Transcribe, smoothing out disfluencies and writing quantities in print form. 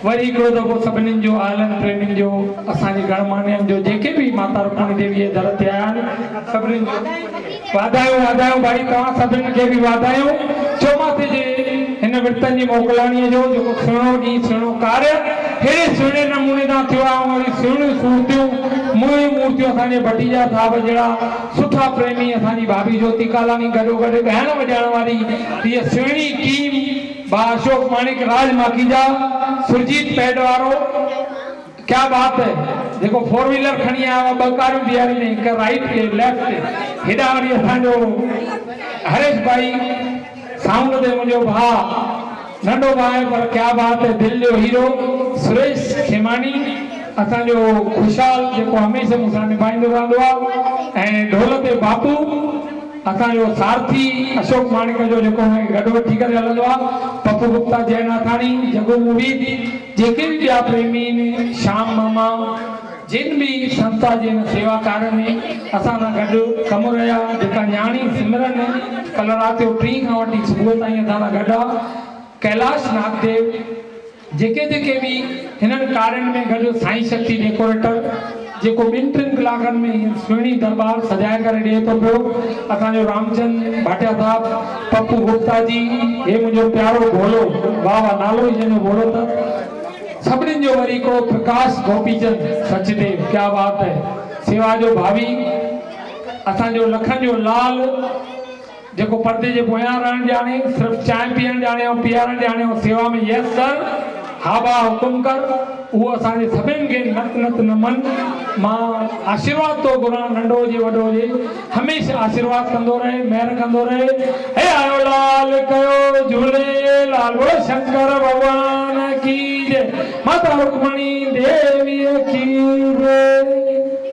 वरी हिकिड़ो दफ़ो सभिनीनि जो आलनि प्रेमियुनि जो असांजे गणमान्यनि जो जेके बि माता रुक्मणी देवीअ दर ते आया आहिनि सभिनीनि जो वाधायूं वाधायूं भाई तव्हां सभिनीनि खे बि वाधायूं चौमासे जे हिन विर्तनि जी मोकिलाणीअ जो जेको सुहिणो ॾींहुं सुहिणो कार्य अहिड़े सुहिणे नमूने सां थियो आहे। वरी सुहिणियूं सूरतियूं मुहियूं मूर्तियूं असांजे भतीजा साहिब जहिड़ा सुठा प्रेमी असांजी भाभी ज्योति कालानी गॾो गॾु ॻाइण वॼाइण वारी हीअ सुहिणी टीम बा अशोक माणिक राज माखीजा सुरजीत पैड वारो क्या बात है देखो फोर व्हीलर खणी आया ॿ कारियूं बीहारी ने हिकु राइट ते लेफ्ट हेॾा वरी असांजो हरेश भाई साउंड ते मुंहिंजो भाउ नंढो भाउ आहे पर क्या बात है दिल जो हीरो सुरेश खेमानी असांजो खुशहाल जेको हमेशह मूंसां निभाईंदो रहंदो आहे ऐं ढोल ते बापू असांजो सारथी अशोक माणिक जो जेको गॾु वठी करे हलंदो आहे पप्पू गुप्ता जयनाथाणी जगू मुवीद जेके बि ॿिया प्रेमी आहिनि श्याम मामा जिन बि संस्था जे सेवा कार्य में असां सां गॾु कमु रहिया जेका न्याणी सिमरन कल्ह राति जो 3 खां वठी सुबुह ताईं असां सां गॾु आहे कैलाश नागदेव जेके जेके बि हिननि कार्यनि में गॾु साईं शक्ति डेकोरेटर जेको 2-3 कलाकनि में सुहिणी दरबार सजाए करे ॾिए थो पियो असांजो रामचंद भाटिया साहिबु पप्पू गुप्ता जी हे मुंहिंजो प्यारो भोलो वाह वाह नालो ई जंहिंजो भोलो अथव सभिनीनि जो वरी हिकिड़ो प्रकाश गोपीचंद सचदेव क्या बात है सेवा जो भावी असांजो लखन जो लाल जेको पर्दे जे पोयां रहण ॼाणे सिर्फ़ु चांहि पीअण ॼाणे ऐं पीआरण ॼाणे ऐं सेवा में यस सर हा बा हुकुम कर उहो असांजे सभिनि खे नत नत नमन मां आशीर्वाद थो घुरां नंढो हुजे वॾो हुजे हमेशह आशीर्वाद कंदो रहे महिर कंदो रहे हे आयो लाल कयो झूलेलाल बोलो शंकर भगवान की जय माता रुक्मणी देवी की जय।